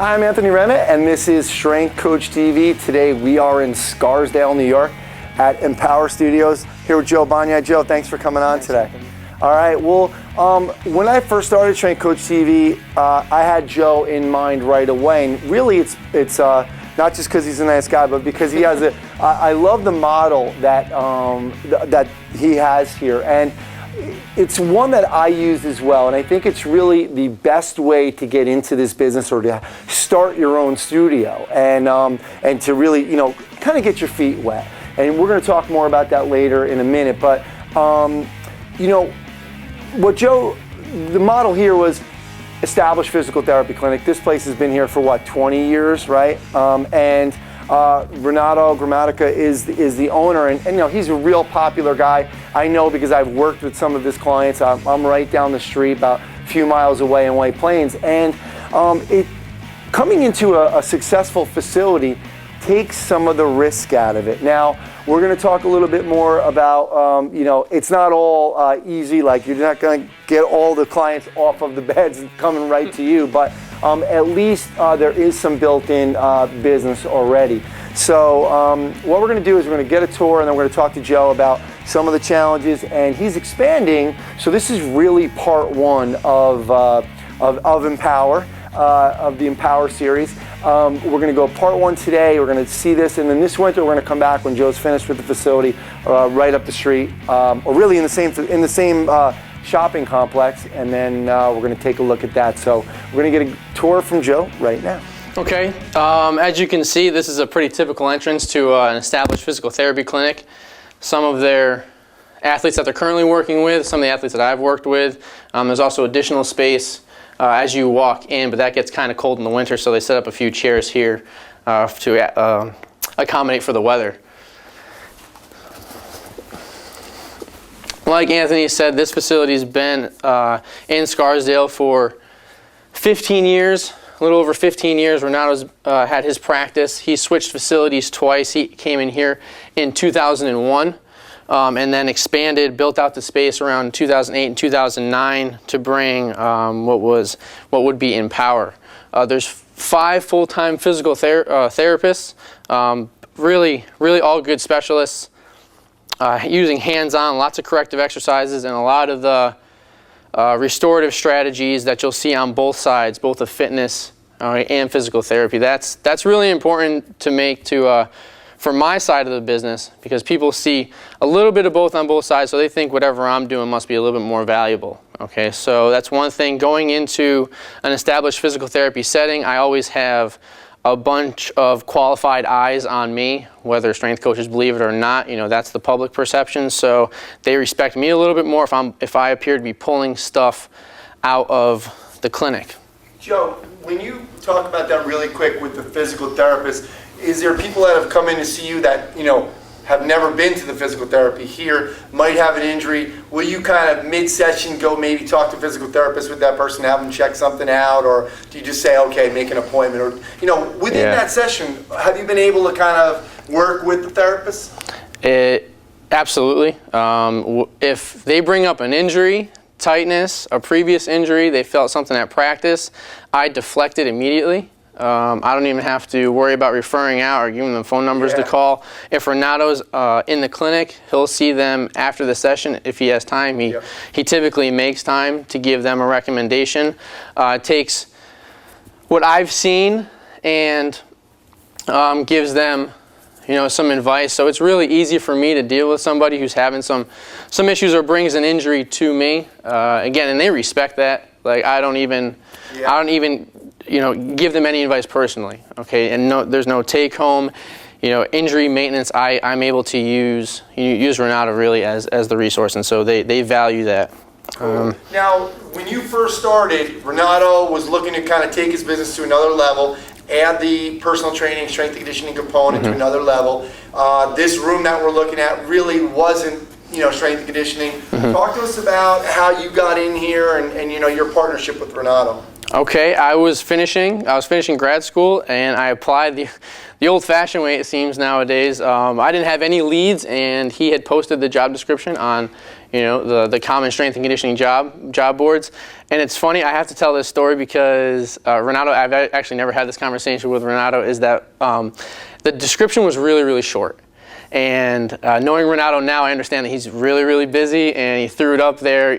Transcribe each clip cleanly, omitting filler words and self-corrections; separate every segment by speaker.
Speaker 1: Hi, I'm Anthony Rena, and this is Strength Coach TV. Today we are in Scarsdale, New York at Empower Studios here with Joe Bonyai. Joe, thanks for coming on today.
Speaker 2: Anthony.
Speaker 1: All right, well, when I first started Strength Coach TV, I had Joe in mind right away, and really it's not just because he's a nice guy, but because he has I love the model that, that he has here, and it's one that I use as well, and I think it's really the best way to get into this business or to start your own studio and to really, kind of get your feet wet. And we're going to talk more about that later in a minute, but what Joe, the model here was established physical therapy clinic. This place has been here for what, 20 years, right? Renato Grammatica is the owner, and he's a real popular guy. I know because I've worked with some of his clients. I'm right down the street, about a few miles away in White Plains, and coming into a successful facility takes some of the risk out of it. Now, we're going to talk a little bit more about, it's not all easy, like you're not going to get all the clients off of the beds and coming right to you, but at least there is some built-in business already. So what we're going to do is we're going to get a tour, and then we're going to talk to Joe about some of the challenges, and he's expanding. So this is really part one of Empower, of the Empower series. We're going to go part one today. We're going to see this, and then this winter we're going to come back when Joe's finished with the facility, right up the street, or really in the same shopping complex, and then we're going to take a look at that. So we're going to get a tour from Joe right now.
Speaker 2: Okay, as you can see, this is a pretty typical entrance to an established physical therapy clinic. Some of their athletes that they're currently working with, some of the athletes that I've worked with. There's also additional space as you walk in, but that gets kind of cold in the winter, so they set up a few chairs here to accommodate for the weather. Like Anthony said, this facility's been in Scarsdale for 15 years, a little over 15 years. Renato's had his practice. He switched facilities twice. He came in here in 2001 and then expanded, built out the space around 2008 and 2009 to bring what would be Empower. There's 5 full-time physical therapists, really all good specialists. Using hands-on, lots of corrective exercises, and a lot of the restorative strategies that you'll see on both sides, both of fitness and physical therapy. That's really important to make for my side of the business, because people see a little bit of both on both sides, so they think whatever I'm doing must be a little bit more valuable. Okay, so that's one thing. Going into an established physical therapy setting, I always have a bunch of qualified eyes on me, whether strength coaches believe it or not. That's the public perception, so they respect me a little bit more if I appear to be pulling stuff out of the clinic.
Speaker 1: Joe, when you talk about that really quick with the physical therapist, is there people that have come in to see you that have never been to the physical therapy here, might have an injury? Will you kind of mid-session go maybe talk to a physical therapist with that person, have them check something out, or do you just say, okay, make an appointment? Or within that session, have you been able to kind of work with the therapist?
Speaker 2: Absolutely. If they bring up an injury, tightness, a previous injury, they felt something at practice, I deflect it immediately. I don't even have to worry about referring out or giving them phone numbers to call. If Renato's in the clinic, he'll see them after the session if he has time. He typically makes time to give them a recommendation. It takes what I've seen and gives them some advice. So it's really easy for me to deal with somebody who's having some issues or brings an injury to me. Again, and they respect that. Like I don't even give them any advice personally. Okay, and there's no take home. Injury maintenance. I'm able to use Renato really as the resource, and so they value that.
Speaker 1: Now, when you first started, Renato was looking to kind of take his business to another level, add the personal training, strength and conditioning component to another level. This room that we're looking at really wasn't, strength and conditioning. Talk to us about how you got in here and your partnership with Renato.
Speaker 2: Okay, I was finishing grad school, and I applied the old-fashioned way, it seems nowadays. I didn't have any leads, and he had posted the job description on, the common strength and conditioning job boards. And it's funny, I have to tell this story because Renato, I've actually never had this conversation with Renato, is that the description was really, really short. And knowing Renato now, I understand that he's really, really busy, and he threw it up there,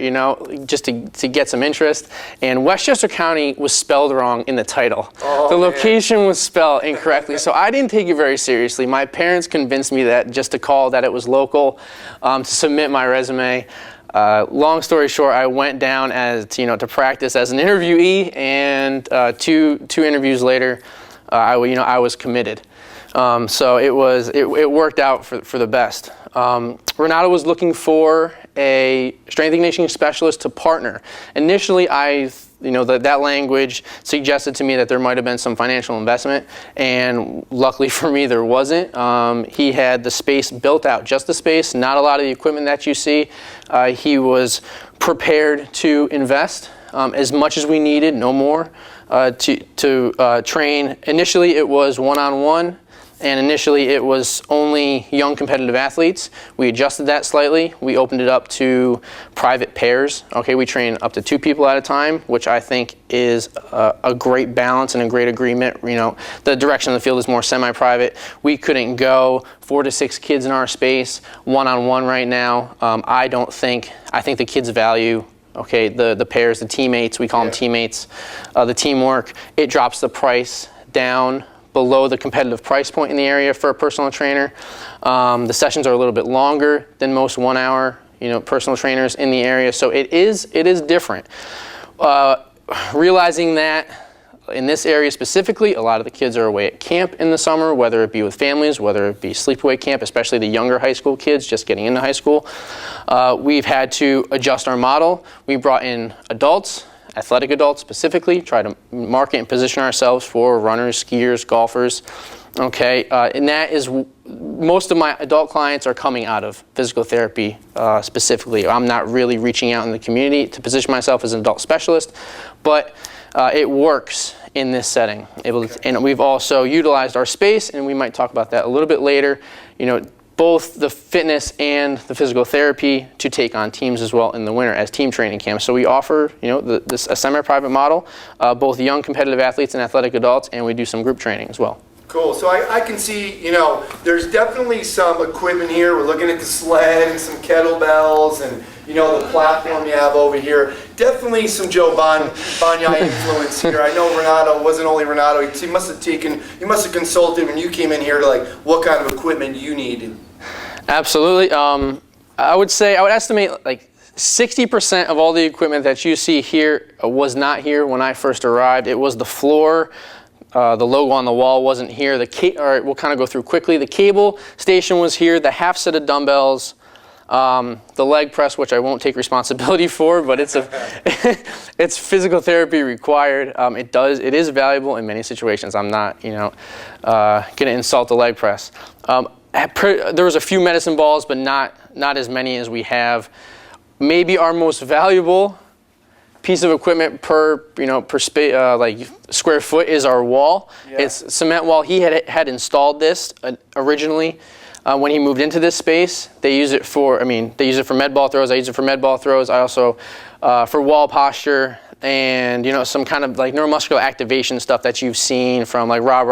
Speaker 2: just to get some interest. And Westchester County was spelled wrong in the title. The location was spelled incorrectly, so I didn't take it very seriously. My parents convinced me that just to call that it was local, to submit my resume. Long story short, I went down as to practice as an interviewee, and two interviews later, I was committed. So it worked out for the best. Renato was looking for a strength and conditioning specialist to partner. Initially, that language suggested to me that there might have been some financial investment, and luckily for me, there wasn't. He had the space built out, just the space, not a lot of the equipment that you see. He was prepared to invest as much as we needed, no more, to train. Initially, it was one-on-one. And initially, it was only young competitive athletes. We adjusted that slightly. We opened it up to private pairs. Okay, we train up to 2 people at a time, which I think is a great balance and a great agreement. The direction of the field is more semi-private. We couldn't go 4 to 6 kids in our space, one-on-one right now. I think the kids value the pairs, the teammates, we call them teammates, the teamwork. It drops the price down below the competitive price point in the area for a personal trainer. The sessions are a little bit longer than most 1-hour, personal trainers in the area. So it is different. Realizing that in this area specifically, a lot of the kids are away at camp in the summer, whether it be with families, whether it be sleepaway camp, especially the younger high school kids just getting into high school. We've had to adjust our model. We brought in adults, athletic adults specifically, try to market and position ourselves for runners, skiers, golfers. And that is, most of my adult clients are coming out of physical therapy specifically. I'm not really reaching out in the community to position myself as an adult specialist, but it works in this setting. And we've also utilized our space, and we might talk about that a little bit later, both the fitness and the physical therapy to take on teams as well in the winter as team training camps. So we offer, a semi-private model, both young competitive athletes and athletic adults, and we do some group training as well.
Speaker 1: Cool. So I can see, there's definitely some equipment here. We're looking at the sled and some kettlebells and, the platform you have over here. Definitely some Joe Bonyai influence here. I know Renato wasn't only Renato. He must have consulted when you came in here to what kind of equipment you needed.
Speaker 2: Absolutely. I would estimate 60% of all the equipment that you see here was not here when I first arrived. It was the floor. The logo on the wall wasn't here. All right, we'll kind of go through quickly. The cable station was here. The half set of dumbbells. The leg press, which I won't take responsibility for, but it's physical therapy required. It is valuable in many situations. I'm not, going to insult the leg press. There was a few medicine balls, but not as many as we have. Maybe our most valuable piece of equipment per square foot is our wall. Yeah. It's cement wall. He had installed this originally. When he moved into this space, they use it for med ball throws. I use it for med ball throws. I also, for wall posture and, some kind of neuromuscular activation stuff that you've seen from Rob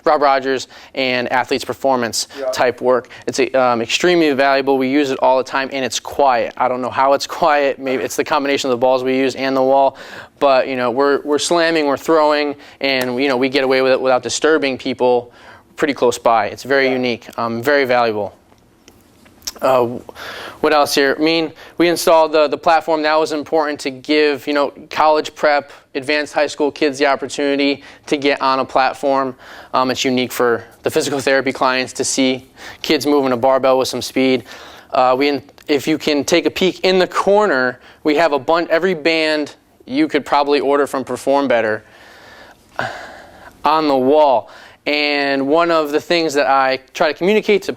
Speaker 2: Rogers and Athletes Performance type work. It's extremely valuable. We use it all the time, and it's quiet. I don't know how it's quiet. Maybe it's the combination of the balls we use and the wall. But, we're slamming, we're throwing, and, we get away with it without disturbing people pretty close by. It's very unique, very valuable. What else here? We installed the platform. That was important to give, college prep, advanced high school kids the opportunity to get on a platform. It's unique for the physical therapy clients to see kids moving a barbell with some speed. If you can take a peek in the corner, we have every band you could probably order from Perform Better on the wall. And one of the things that I try to communicate to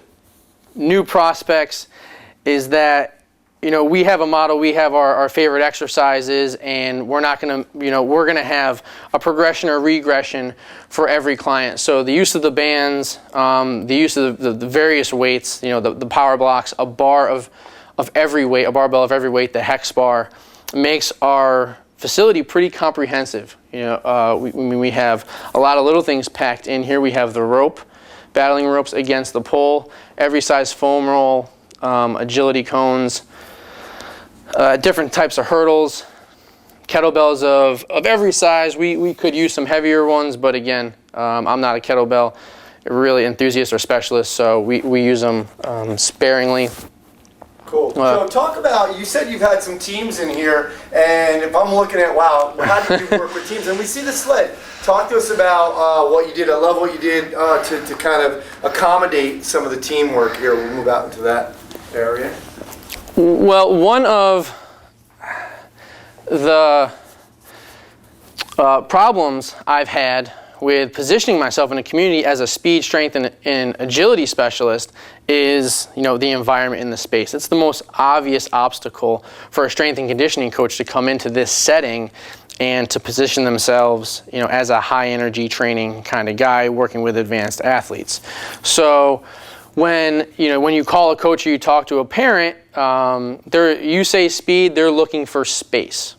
Speaker 2: new prospects is that we have a model, we have our favorite exercises, and we're not going to, we're going to have a progression or regression for every client. So the use of the bands, the use of the various weights, the power blocks, a bar of every weight, a barbell of every weight, the hex bar, makes our facility pretty comprehensive. We have a lot of little things packed in here. We have the rope, battling ropes against the pole, every size foam roll, agility cones, different types of hurdles, kettlebells of every size. We could use some heavier ones, but again, I'm not a kettlebell really enthusiast or specialist, so we use them sparingly.
Speaker 1: Cool. So talk about, you said you've had some teams in here, and if I'm looking at, wow, how do you work with teams? And we see the sled. Talk to us about what you did. I love what you did to kind of accommodate some of the teamwork here. We'll move out into that area.
Speaker 2: Well, one of the problems I've had with positioning myself in a community as a speed, strength, and agility specialist is, the environment in the space. It's the most obvious obstacle for a strength and conditioning coach to come into this setting and to position themselves, as a high energy training kind of guy working with advanced athletes. So when you call a coach or you talk to a parent, you say speed, they're looking for space.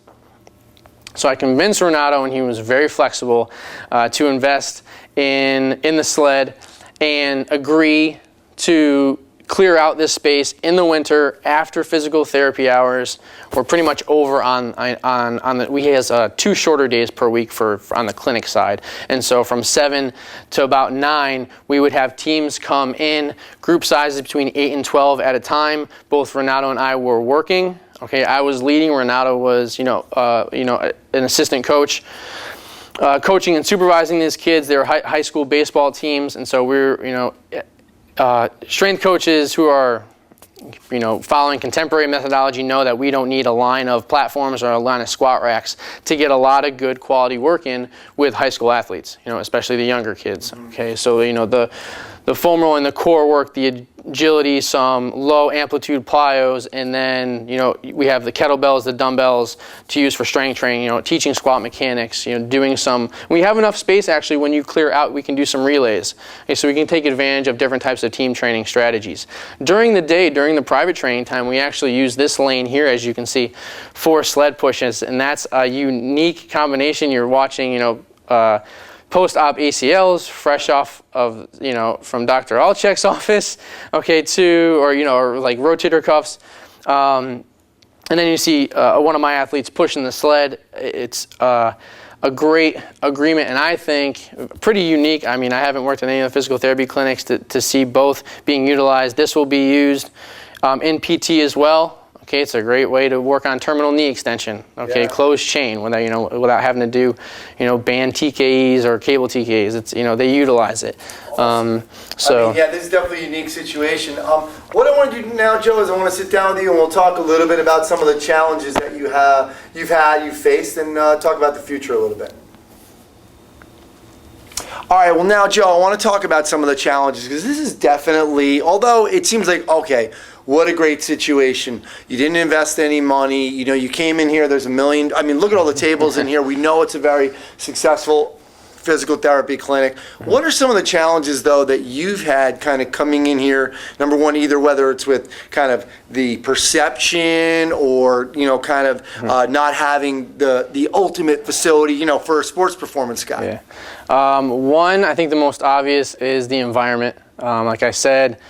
Speaker 2: So I convinced Renato, and he was very flexible, to invest in the sled and agree to clear out this space in the winter after physical therapy hours. We're pretty much over on the, we has 2 shorter days per week on the clinic side. And so from 7 to about 9, we would have teams come in, group sizes between 8 and 12 at a time. Both Renato and I were working. Okay, I was leading. Renato was, an assistant coach, coaching and supervising these kids. They were high school baseball teams, and so we're, strength coaches who are, following contemporary methodology know that we don't need a line of platforms or a line of squat racks to get a lot of good quality work in with high school athletes, especially the younger kids. Okay, so the foam roll and the core work, the agility, some low amplitude plyos, and then we have the kettlebells, the dumbbells to use for strength training, teaching squat mechanics, doing some, we have enough space actually. When you clear out, we can do some relays. Okay, so we can take advantage of different types of team training strategies. During the day, during the private training time, we actually use this lane here, as you can see, for sled pushes, and that's a unique combination. You're watching post-op ACLs, fresh off of, from Dr. Alchek's office, okay, or like rotator cuffs. And then you see one of my athletes pushing the sled. It's a great agreement, and I think pretty unique. I mean, I haven't worked in any of the physical therapy clinics to see both being utilized. This will be used in PT as well. Okay, it's a great way to work on terminal knee extension. Okay, closed chain without having to do band TKEs or cable TKEs. It's they utilize it.
Speaker 1: This is definitely a unique situation. What I want to do now, Joe, is I want to sit down with you and we'll talk a little bit about some of the challenges that you've faced, and talk about the future a little bit. All right, well now, Joe, I want to talk about some of the challenges, because this is definitely, although it seems like, okay, what a great situation. You didn't invest any money. You came in here, there's $1 million. I mean, look at all the tables in here. We know it's a very successful physical therapy clinic. What are some of the challenges, though, that you've had kind of coming in here? Number one, either whether it's with kind of the perception or, kind of not having the ultimate facility, for a sports performance guy.
Speaker 2: Yeah. One, I think the most obvious is the environment. Like I said,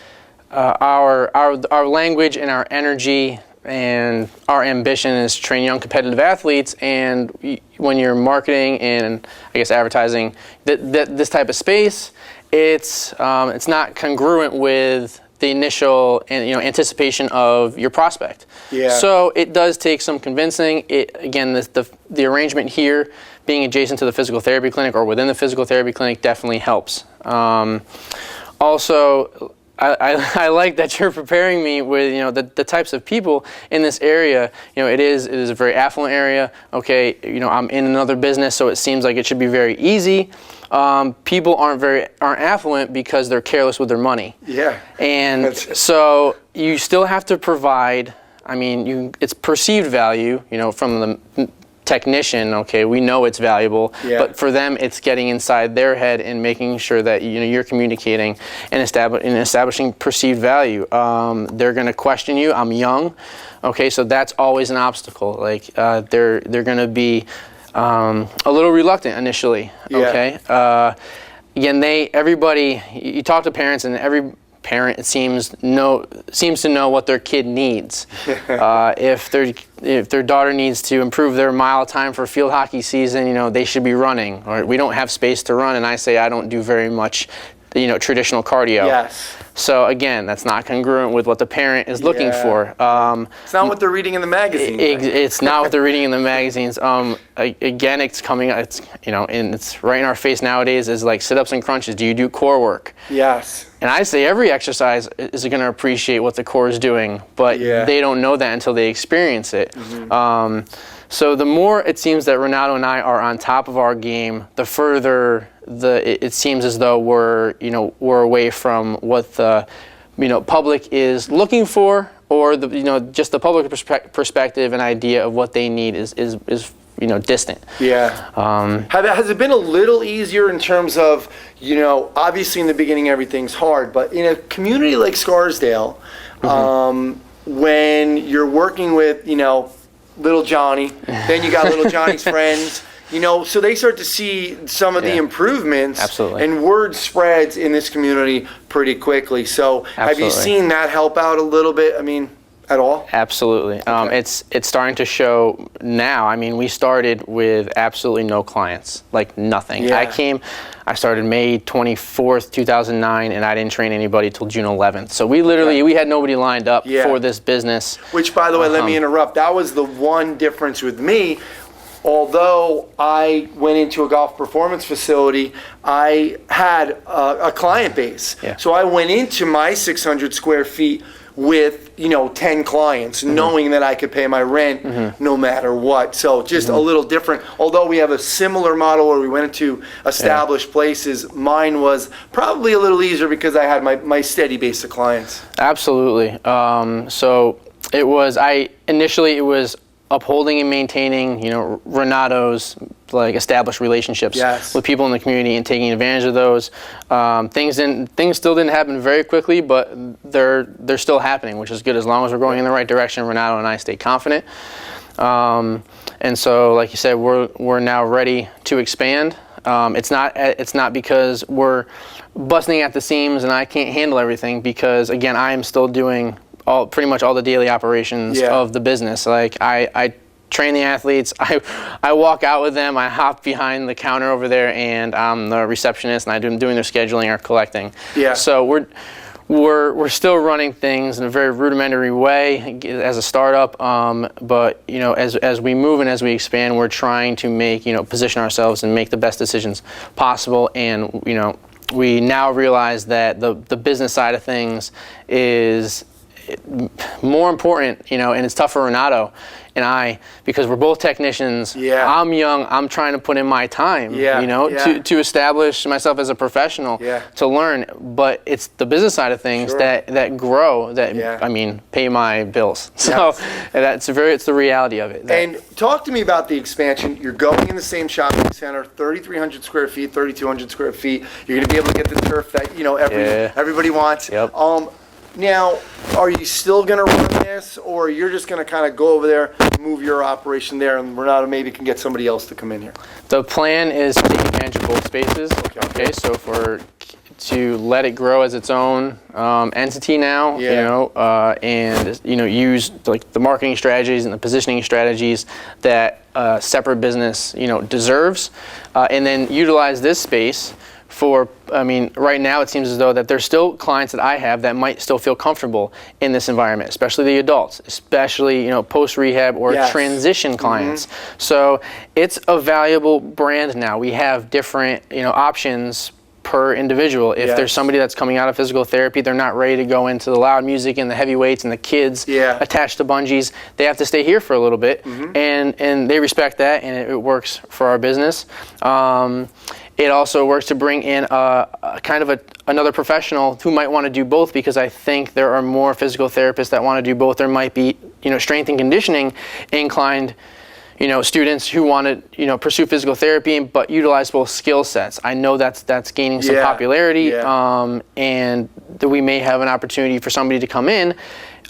Speaker 2: our language and our energy and our ambition is to train young competitive athletes, and when you're marketing and I guess advertising this type of space, it's not congruent with the initial anticipation of your prospect. Yeah. So it does take some convincing. The arrangement here, being adjacent to the physical therapy clinic or within the physical therapy clinic, definitely helps. Also, I like that you're preparing me with the types of people in this area. It is a very affluent area. Okay, I'm in another business, so it seems like it should be very easy. People aren't affluent because they're careless with their money. Yeah. And so you still have to provide I mean, it's perceived value, from the technician. Okay, we know it's valuable, but for them, it's getting inside their head and making sure that you're communicating and establishing perceived value. They're going to question you. I'm young. Okay, so that's always an obstacle. Like they're going to be a little reluctant initially. Okay. Again, everybody. You talk to parents, and every parent, it seems to know what their kid needs. If their daughter needs to improve their mile time for field hockey season, they should be running. Or we don't have space to run, and I say I don't do very much, traditional cardio.
Speaker 1: Yes.
Speaker 2: So again, that's not congruent with what the parent is looking for.
Speaker 1: It's not what they're reading in the magazine.
Speaker 2: It's not what they're reading in the magazines. Again, it's coming. It's and it's right in our face nowadays. Is like sit-ups and crunches. Do you do core work?
Speaker 1: Yes.
Speaker 2: And I say every exercise is going to appreciate what the core is doing, but they don't know that until they experience it. So the more it seems that Renato and I are on top of our game, the further it seems as though we're away from what the public is looking for, or just the public perspective and idea of what they need is distant.
Speaker 1: Has it been a little easier in terms of, obviously in the beginning everything's hard, but in a community like Scarsdale, when you're working with, little Johnny, then you got little Johnny's friends, so they start to see some of the improvements.
Speaker 2: Absolutely.
Speaker 1: And word spreads in this community pretty quickly. So have you seen that help out a little bit? I mean, at all?
Speaker 2: Absolutely.
Speaker 1: Okay.
Speaker 2: It's starting to show now. I mean, we started with absolutely no clients, like nothing. I started May 24th, 2009, and I didn't train anybody till June 11th. So we had nobody lined up for this business.
Speaker 1: Which, by the way, let me interrupt. That was the one difference with me. Although I went into a golf performance facility, I had a client base. So I went into my 600 square feet with 10 clients, knowing that I could pay my rent no matter what. So just a little different. Although we have a similar model where we went into established places, mine was probably a little easier because I had my steady base of clients.
Speaker 2: Absolutely. So it was initially upholding and maintaining, Renato's established relationships with people in the community and taking advantage of those. Things still didn't happen very quickly, but they're still happening, which is good. As long as we're going in the right direction, Renato and I stay confident. And so, like you said, we're now ready to expand. It's not because we're busting at the seams and I can't handle everything, because again, I am still doing pretty much all the daily operations of the business. Like I train the athletes, I walk out with them, I hop behind the counter over there, and I'm the receptionist, and I'm doing their scheduling or collecting. So we're still running things in a very rudimentary way as a startup, but as we move and as we expand, we're trying to make position ourselves and make the best decisions possible. And we now realize that the business side of things is more important, and it's tough for Renato and I, because we're both technicians. I'm young, I'm trying to put in my time, to establish myself as a professional, to learn, but it's the business side of things that grow, pay my bills. So it's the reality of it.
Speaker 1: And talk to me about the expansion. You're going in the same shopping center, 3,300 square feet, 3,200 square feet. You're going to be able to get the turf that, everybody wants. Now, are you still going to run this, or you're just going to kind of go over there, move your operation there, and Renato maybe can get somebody else to come in here?
Speaker 2: The plan is to take advantage of both spaces. Okay, so to let it grow as its own entity now, and use the marketing strategies and the positioning strategies that a separate business deserves, and then utilize this space for, right now it seems as though that there's still clients that I have that might still feel comfortable in this environment, especially the adults, especially, post-rehab or transition clients. So it's a valuable brand now. We have different, options per individual. If there's somebody that's coming out of physical therapy, they're not ready to go into the loud music and the heavy weights and the kids attached to bungees, they have to stay here for a little bit, and they respect that, and it works for our business. it also works to bring in another professional who might want to do both, because I think there are more physical therapists that want to do both. There might be, strength and conditioning inclined, students who want to, pursue physical therapy but utilize both skill sets. I know that's gaining some popularity, and that we may have an opportunity for somebody to come in,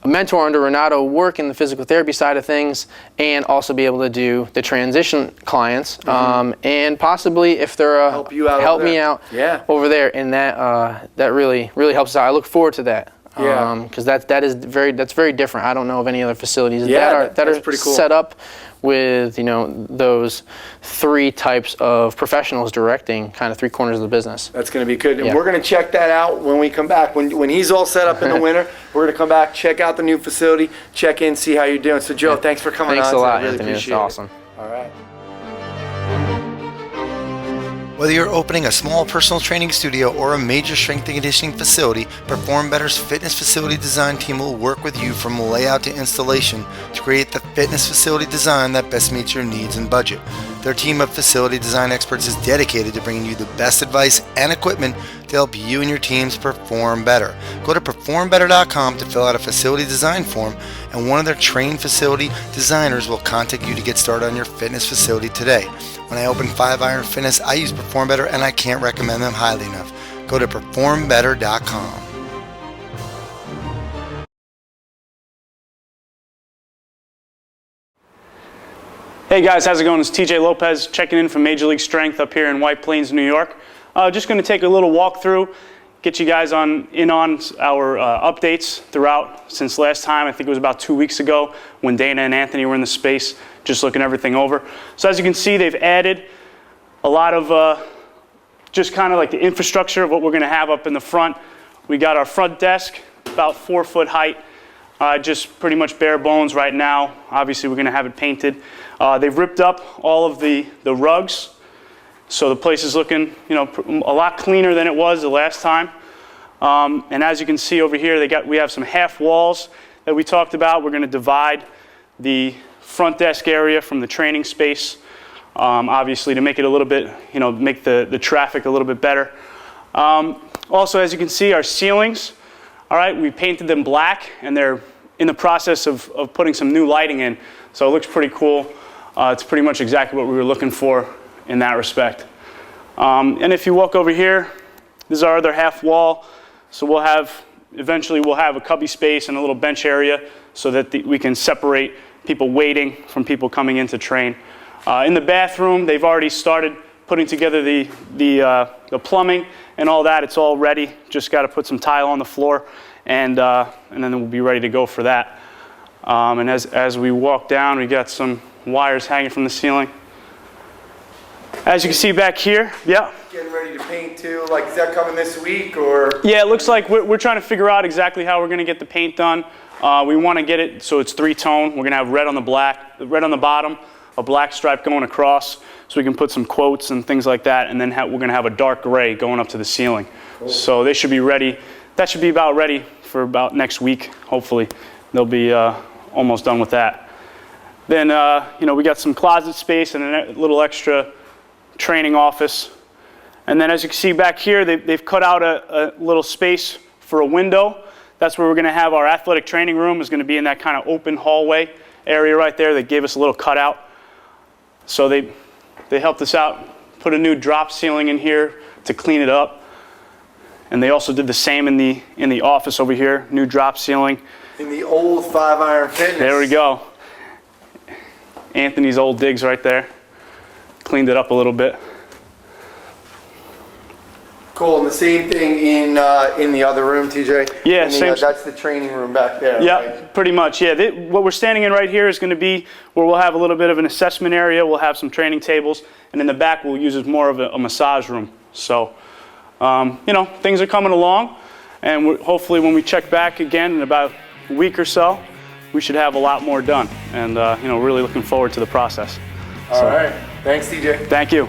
Speaker 2: a mentor under Renato, work in the physical therapy side of things, and also be able to do the transition clients, and possibly, if they're help me out over there, and that really helps us out. I look forward to that, because that's very different. I don't know of any other facilities that are pretty cool, set up with those three types of professionals directing kind of three corners of the business.
Speaker 1: That's going to be good, and we're going to check that out when we come back. When he's all set up in the winter, we're going to come back, check out the new facility, check in, see how you're doing. So Joe, thanks for coming on.
Speaker 2: Thanks a lot,
Speaker 1: I really
Speaker 2: Anthony. It's
Speaker 1: appreciate
Speaker 2: awesome.
Speaker 1: It. All right.
Speaker 3: Whether you're opening a small personal training studio or a major strength and conditioning facility, Perform Better's fitness facility design team will work with you from layout to installation to create the fitness facility design that best meets your needs and budget. Their team of facility design experts is dedicated to bringing you the best advice and equipment to help you and your teams perform better. Go to performbetter.com to fill out a facility design form, and one of their trained facility designers will contact you to get started on your fitness facility today. When I open 5 Iron Fitness, I use Perform Better, and I can't recommend them highly enough. Go to performbetter.com.
Speaker 4: Hey guys, how's it going? It's TJ Lopez checking in from Major League Strength up here in White Plains, New York. Just going to take a little walkthrough, get you guys in on our updates throughout since last time. I think it was about 2 weeks ago when Dana and Anthony were in the space, just looking everything over. So as you can see, they've added a lot of just kind of like the infrastructure of what we're going to have up in the front. We got our front desk, about 4 foot height, just pretty much bare bones right now. Obviously, we're going to have it painted. They've ripped up all of the rugs, so the place is looking, a lot cleaner than it was the last time. And as you can see over here, we have some half walls that we talked about. We're going to divide the front desk area from the training space, obviously to make it a little bit, make the traffic a little bit better. Also, as you can see, our ceilings, all right, we painted them black, and they're in the process of putting some new lighting in, so it looks pretty cool. It's pretty much exactly what we were looking for in that respect. And if you walk over here, this is our other half wall. So eventually we'll have a cubby space and a little bench area so that we can separate people waiting from people coming in to train. In the bathroom, they've already started putting together the plumbing and all that. It's all ready. Just got to put some tile on the floor, and then we'll be ready to go for that. And as we walk down, we got some wires hanging from the ceiling. As you can see back here,
Speaker 1: Getting ready to paint too. Like, is that coming this week or?
Speaker 4: Yeah, it looks like we're trying to figure out exactly how we're going to get the paint done. We want to get it so it's 3-tone. We're going to have red on the bottom, a black stripe going across, so we can put some quotes and things like that. And then we're going to have a dark gray going up to the ceiling. Cool. So they should be ready. That should be about ready for about next week. Hopefully, they'll be almost done with that. Then, we got some closet space and a little extra training office. And then as you can see back here, they've cut out a little space for a window. That's where we're going to have our athletic training room. Is going to be in that kind of open hallway area right there. They gave us a little cutout. So they helped us out, put a new drop ceiling in here to clean it up. And they also did the same in the office over here, new drop ceiling.
Speaker 1: In the old 5 Iron Fitness.
Speaker 4: There we go. Anthony's old digs right there. Cleaned it up a little bit.
Speaker 1: Cool, and the same thing in the other room, TJ?
Speaker 4: Yeah, same.
Speaker 1: That's the training room back there.
Speaker 4: Yeah,
Speaker 1: right?
Speaker 4: pretty much, yeah. What we're standing in right here is going to be where we'll have a little bit of an assessment area. We'll have some training tables, and in the back we'll use it more of a massage room. So, things are coming along, and hopefully when we check back again in about a week or so, we should have a lot more done, and really looking forward to the process.
Speaker 1: All right. Thanks, TJ.
Speaker 4: Thank you.